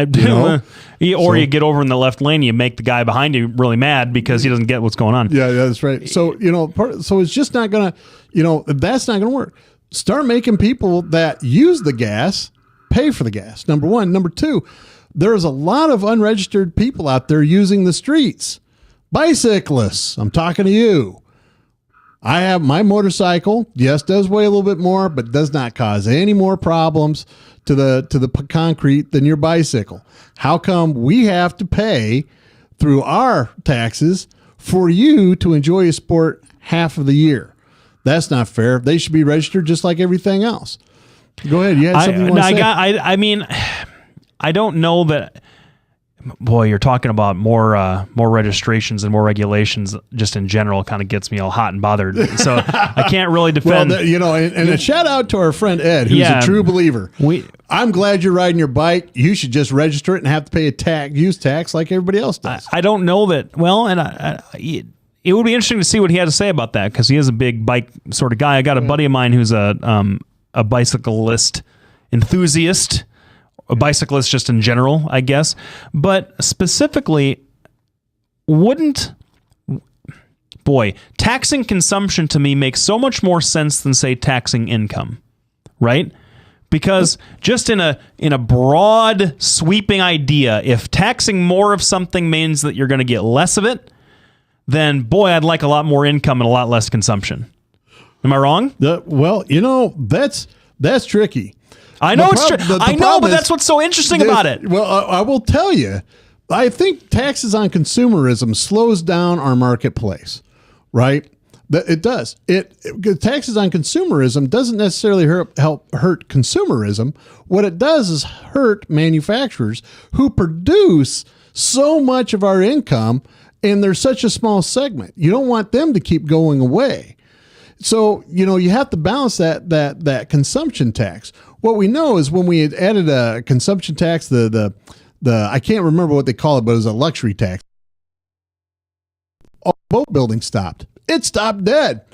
you get over in the left lane, you make the guy behind you really mad because he doesn't get what's going on. Yeah, that's right. So, so it's just not going to, that's not going to work. Start making people that use the gas pay for the gas. Number one. Number two, there's a lot of unregistered people out there using the streets. Bicyclists. I'm talking to you. I have my motorcycle, yes, does weigh a little bit more, but does not cause any more problems to the concrete than your bicycle. How come we have to pay through our taxes for you to enjoy a sport half of the year? That's not fair. They should be registered just like everything else. Go ahead. You had something you want to say? I don't know that. Boy, you're talking about more registrations and more regulations just in general kind of gets me all hot and bothered. So I can't really defend. Well, and a shout out to our friend Ed, who's a true believer. I'm glad you're riding your bike. You should just register it and have to pay a use tax like everybody else does. I don't know that. Well, and it would be interesting to see what he had to say about that because he is a big bike sort of guy. I got a buddy of mine who's a bicyclist enthusiast. A bicyclist just in general, I guess. But specifically, taxing consumption to me makes so much more sense than, say, taxing income, right? Because just in a broad, sweeping idea, if taxing more of something means that you're going to get less of it, then, boy, I'd like a lot more income and a lot less consumption. Am I wrong? Well, that's tricky. I know it's true. I know, but that's what's so interesting about it. Well, I will tell you, I think taxes on consumerism slows down our marketplace, right? It does. Taxes on consumerism doesn't necessarily help hurt consumerism. What it does is hurt manufacturers who produce so much of our income, and there's such a small segment. You don't want them to keep going away. So, you have to balance that consumption tax. What we know is when we had added a consumption tax, the I can't remember what they call it, but it was a luxury tax. All boat building stopped. It stopped dead.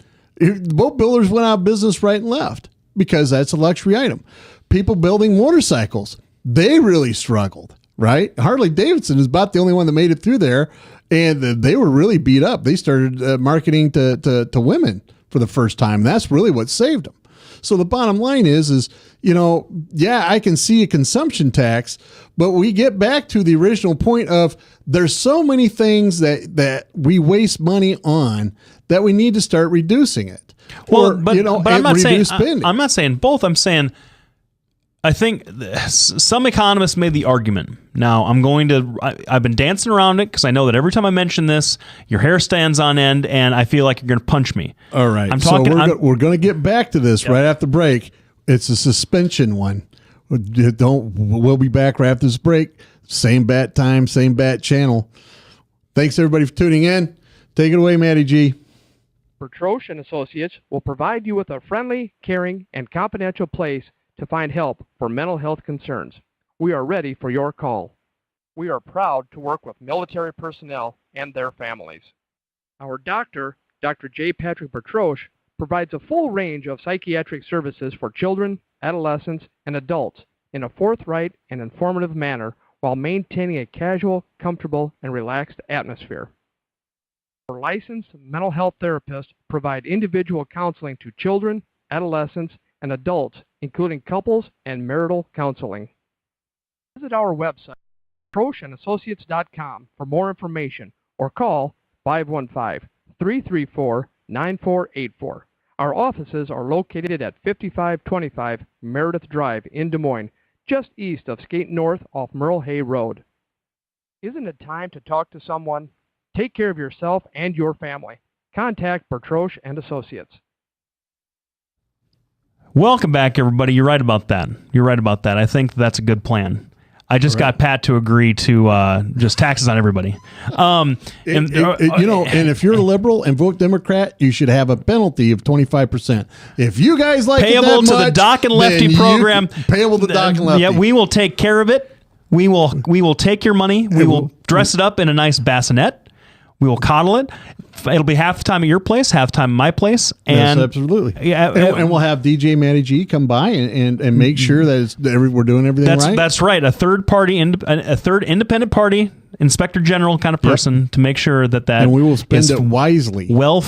Boat builders went out of business right and left because that's a luxury item. People building motorcycles, they really struggled, right? Harley Davidson is about the only one that made it through there, and they were really beat up. They started marketing to women for the first time. That's really what saved them. So the bottom line is, I can see a consumption tax, but we get back to the original point of there's so many things that we waste money on that we need to start reducing it. Well, but I'm not saying spending. I'm not saying both. I'm saying I think some economists made the argument. Now I've been dancing around it because I know that every time I mention this, your hair stands on end, and I feel like you're going to punch me. All right. We're going to get back to this right after break. It's a suspension one. We'll be back right after this break. Same bat time, same bat channel. Thanks everybody for tuning in. Take it away, Matty G. Bertroche and Associates will provide you with a friendly, caring, and confidential place to find help for mental health concerns. We are ready for your call. We are proud to work with military personnel and their families. Our doctor, Dr. J. Patrick Bertroche, provides a full range of psychiatric services for children, adolescents, and adults in a forthright and informative manner while maintaining a casual, comfortable, and relaxed atmosphere. Our licensed mental health therapists provide individual counseling to children, adolescents, and adults, including couples and marital counseling. Visit our website, ProcheAssociates.com, for more information or call 515-334-9484. Our offices are located at 5525 Meredith Drive in Des Moines, just east of Skate North off Merle Hay Road. Isn't it time to talk to someone? Take care of yourself and your family. Contact Bertroche and Associates. Welcome back, everybody. You're right about that. I think that's a good plan. I just got Pat to agree to just taxes on everybody. And if you're a liberal and vote Democrat, you should have a penalty of 25%. If you guys like payable to the Doc and Lefty program, payable to Doc and Lefty. Yeah, we will take care of it. We will take your money. We will dress it up in a nice bassinet. We will coddle it. It'll be half the time at your place, half the time at my place. And yes, absolutely. Yeah, and we'll have DJ Matty G come by and make sure that we're doing everything right. That's right. A third independent party, inspector general kind of person to make sure that and we will spend it wisely. I don't know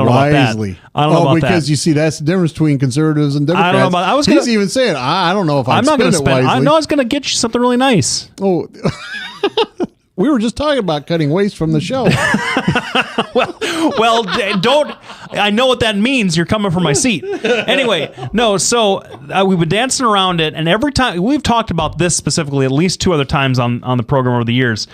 about that. I don't know about because you see, that's the difference between conservatives and Democrats. I don't know about. He's even saying, I don't know if I'm not going to spend it wisely. I know I was going to get you something really nice. Oh. We were just talking about cutting waste from the show. well, don't. I know what that means. You're coming from my seat. Anyway, no. So we've been dancing around it, and every time we've talked about this specifically, at least 2 other times on the program over the years.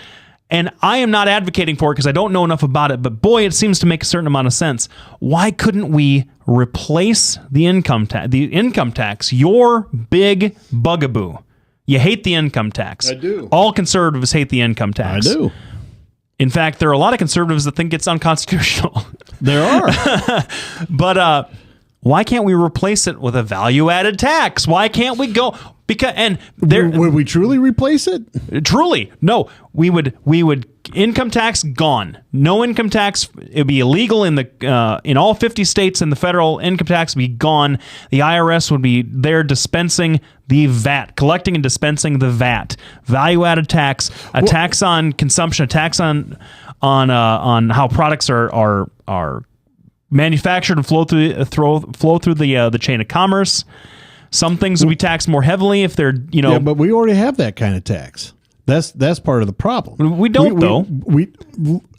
And I am not advocating for it because I don't know enough about it. But boy, it seems to make a certain amount of sense. Why couldn't we replace the income tax? The income tax, your big bugaboo. You hate the income tax. I do. All conservatives hate the income tax. I do. In fact, there are a lot of conservatives that think it's unconstitutional. There are. But why can't we replace it with a value-added tax? Why can't we go? Would we truly replace it? Truly, no. We would. Income tax gone. No income tax. It'd be illegal in all 50 states, and the federal income tax would be gone. The IRS would be there dispensing the VAT, collecting and dispensing the VAT, value-added tax, a tax on consumption, a tax on how products are manufactured and flow through the chain of commerce. Some things would be taxed more heavily if they're Yeah, but we already have that kind of tax. That's part of the problem. We don't though.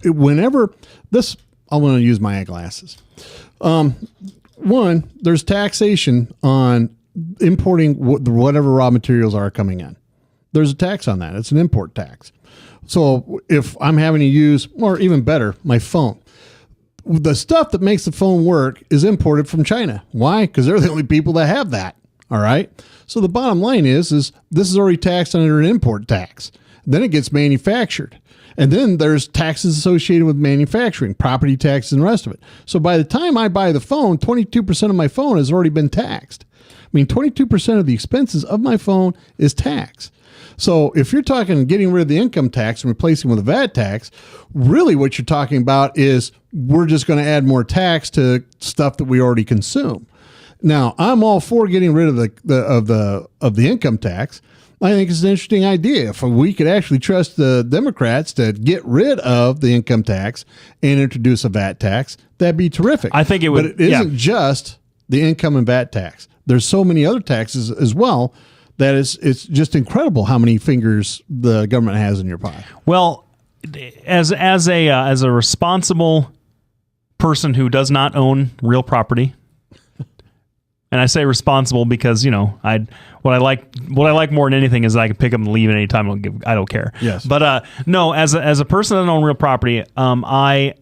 Whenever this, I want to use my eyeglasses. One, there's taxation on importing whatever raw materials are coming in. There's a tax on that. It's an import tax. So if I'm having to use, or even better, my phone, the stuff that makes the phone work is imported from China. Why? Because they're the only people that have that. All right. So the bottom line is this is already taxed under an import tax. Then it gets manufactured. And then there's taxes associated with manufacturing, property taxes and the rest of it. So by the time I buy the phone, 22% of my phone has already been taxed. I mean, 22% of the expenses of my phone is tax. So if you're talking getting rid of the income tax and replacing with a VAT tax, really what you're talking about is we're just going to add more tax to stuff that we already consume. Now, I'm all for getting rid of the income tax. I think it's an interesting idea. If we could actually trust the Democrats to get rid of the income tax and introduce a VAT tax, that'd be terrific. I think it would. But it isn't just the income and VAT tax. There's so many other taxes as well that it's just incredible how many fingers the government has in your pie. Well, as a responsible person who does not own real property. And I say responsible because, what I like more than anything is I can pick up and leave at any time. I don't care. Yes. But no, as a person that owns real property, I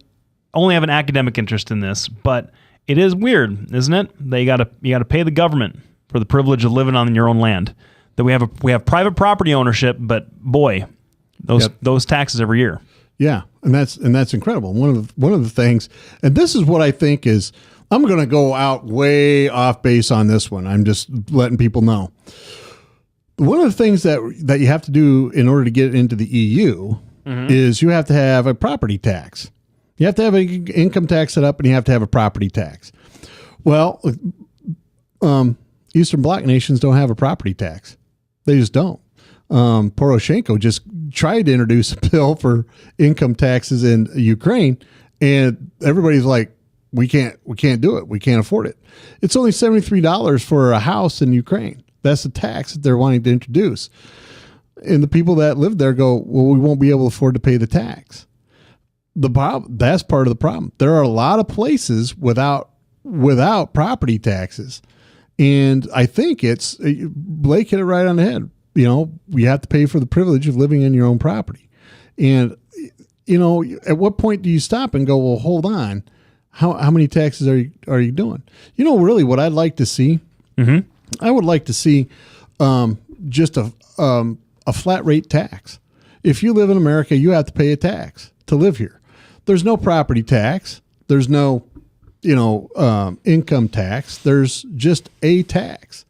only have an academic interest in this. But it is weird, isn't it? That you gotta pay the government for the privilege of living on your own land. That we have private property ownership, but boy, those taxes every year. Yeah, and that's incredible. One of the things, and this is what I think is. I'm going to go out way off base on this one. I'm just letting people know. One of the things that you have to do in order to get into the EU is you have to have a property tax. You have to have an income tax set up and you have to have a property tax. Well, Eastern Bloc nations don't have a property tax. They just don't. Poroshenko just tried to introduce a bill for income taxes in Ukraine, and everybody's like, we can't do it. We can't afford it. It's only $73 for a house in Ukraine. That's the tax that they're wanting to introduce. And the people that live there go, well, we won't be able to afford to pay the tax. That's part of the problem. There are a lot of places without property taxes. And I think Blake hit it right on the head. You know, you have to pay for the privilege of living in your own property. And, you know, at what point do you stop and go, well, hold on. How many taxes are you doing? You know, really what I'd like to see, I would like to see just a flat rate tax. If you live in America, you have to pay a tax to live here. There's no property tax. There's no, income tax. There's just a tax.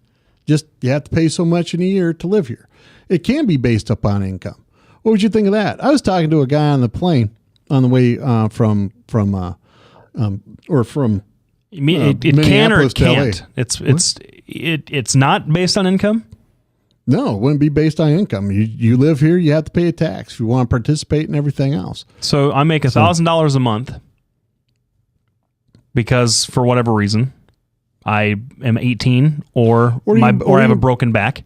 Just you have to pay so much in a year to live here. It can be based upon income. What would you think of that? I was talking to a guy on the plane on the way from You mean it can or it can't? It's not based on income? No, it wouldn't be based on income. You live here, you have to pay a tax if you want to participate in everything else. So I make $1,000 a month because for whatever reason I am 18 or I have a broken back,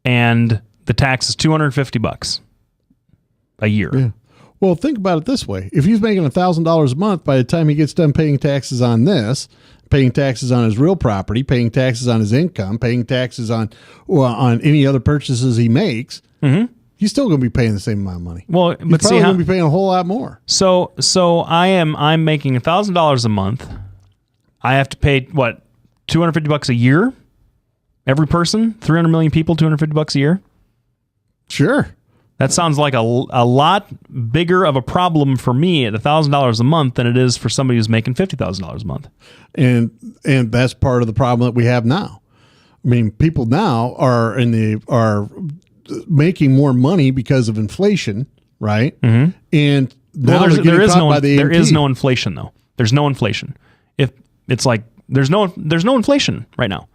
and the tax is $250 a year. Yeah. Well, think about it this way. If he's making $1,000 a month, by the time he gets done paying taxes on this, paying taxes on his real property, paying taxes on his income, paying taxes on any other purchases he makes, he's still going to be paying the same amount of money. Well, he's probably going to be paying a whole lot more. So I'm making $1,000 a month. I have to pay what, $250 a year? Every person, 300 million people, $250 a year. Sure. That sounds like a lot bigger of a problem for me at $1,000 a month than it is for somebody who's making $50,000 a month. And that's part of the problem that we have now. I mean, people now are making more money because of inflation, right? Mm-hmm. And now there is no inflation though. There's no inflation. If it's like there's no inflation right now.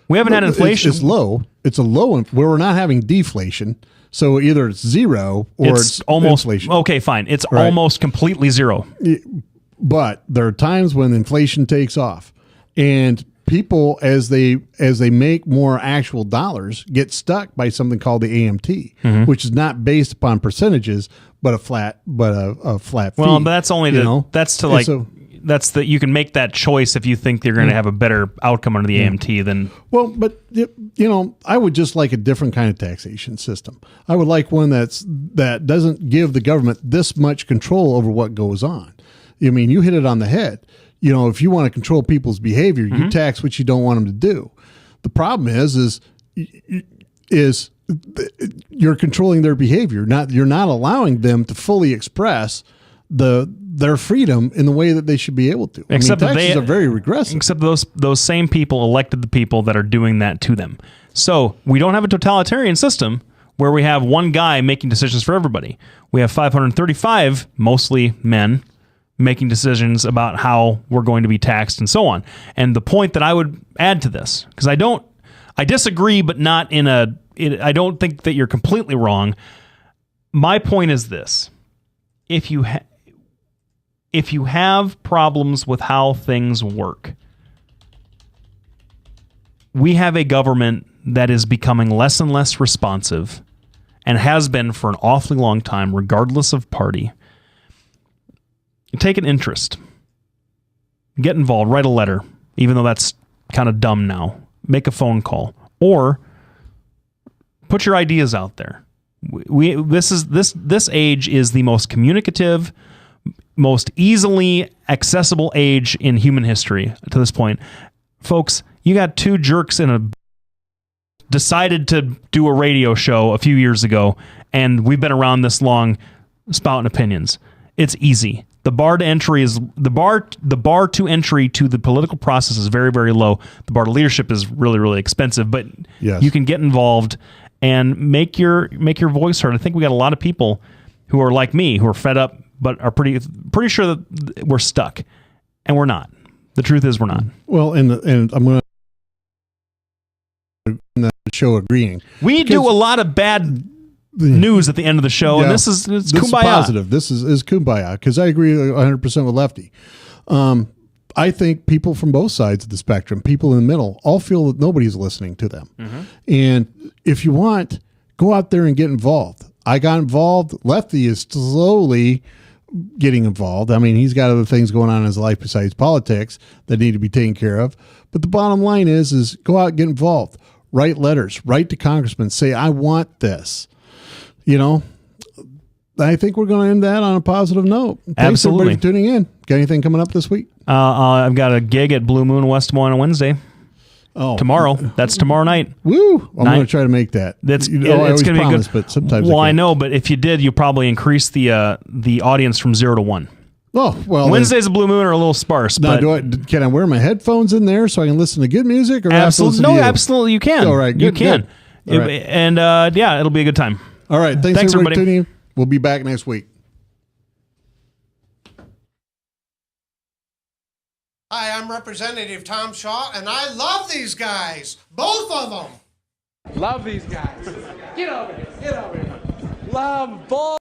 We haven't had inflation. It's low. It's a low where we're not having deflation. So either it's zero or it's almost inflation. Okay, fine. It's almost completely zero. But there are times when inflation takes off, and people, as they make more actual dollars, get stuck by something called the AMT, which is not based upon percentages, but a flat fee. Well, but that's only you can make that choice if you think they're going to have a better outcome under the AMT than. Well, but I would just like a different kind of taxation system. I would like one that doesn't give the government this much control over what goes on. I mean, you hit it on the head. If you want to control people's behavior, you tax what you don't want them to do. The problem is you're controlling their behavior. You're not allowing them to fully express their freedom in the way that they should be able to. Except taxes are very regressive. Except those same people elected the people that are doing that to them. So we don't have a totalitarian system where we have one guy making decisions for everybody. We have 535, mostly men, making decisions about how we're going to be taxed and so on. And the point that I would add to this, because I disagree, but not I don't think that you're completely wrong. My point is this. If you have problems with how things work, we have a government that is becoming less and less responsive and has been for an awfully long time, regardless of party. Take an interest. Get involved. Write a letter, even though that's kind of dumb now. Make a phone call. Or put your ideas out there. This age is the most communicative, most easily accessible age in human history to this point. Folks, you got two jerks decided to do a radio show a few years ago, and we've been around this long spouting opinions. It's easy. The bar to entry to entry to the political process is very, very low. The bar to leadership is really, really expensive, but you can get involved and make your voice heard. I think we got a lot of people who are like me, who are fed up, but are pretty sure that we're stuck, and we're not. The truth is we're not. Well, and I'm going to show agreeing. We do a lot of bad news at the end of the show, and this is this kumbaya. is positive. This is kumbaya, because I agree 100% with Lefty. I think people from both sides of the spectrum, people in the middle, all feel that nobody's listening to them. And if you want, go out there and get involved. I got involved. Lefty is slowly getting involved. I mean, he's got other things going on in his life besides politics that need to be taken care of. But the bottom line is go out and get involved. Write letters. Write to congressmen. Say, I want this. You know, I think we're going to end that on a positive note. Thanks Absolutely. everybody for tuning in. Got anything coming up this week? I've got a gig at Blue Moon West Des Moines on Wednesday. Oh, Tomorrow. That's tomorrow night. Woo! I'm going to try to make that. That's I always going to be promise, good. but sometimes I know, but if you did, you probably increase the audience from 0 to 1. Oh well. Wednesdays at Blue Moon are a little sparse. Now, but can I wear my headphones in there so I can listen to good music? Or absolutely, no, absolutely, you can. All right, you good, can. good. All right. And yeah, it'll be a good time. All right, thanks everybody for tuning in. We'll be back next week. Hi, I'm Representative Tom Shaw, and I love these guys. Both of them. Love these guys. Get over here. Get over here. Love both.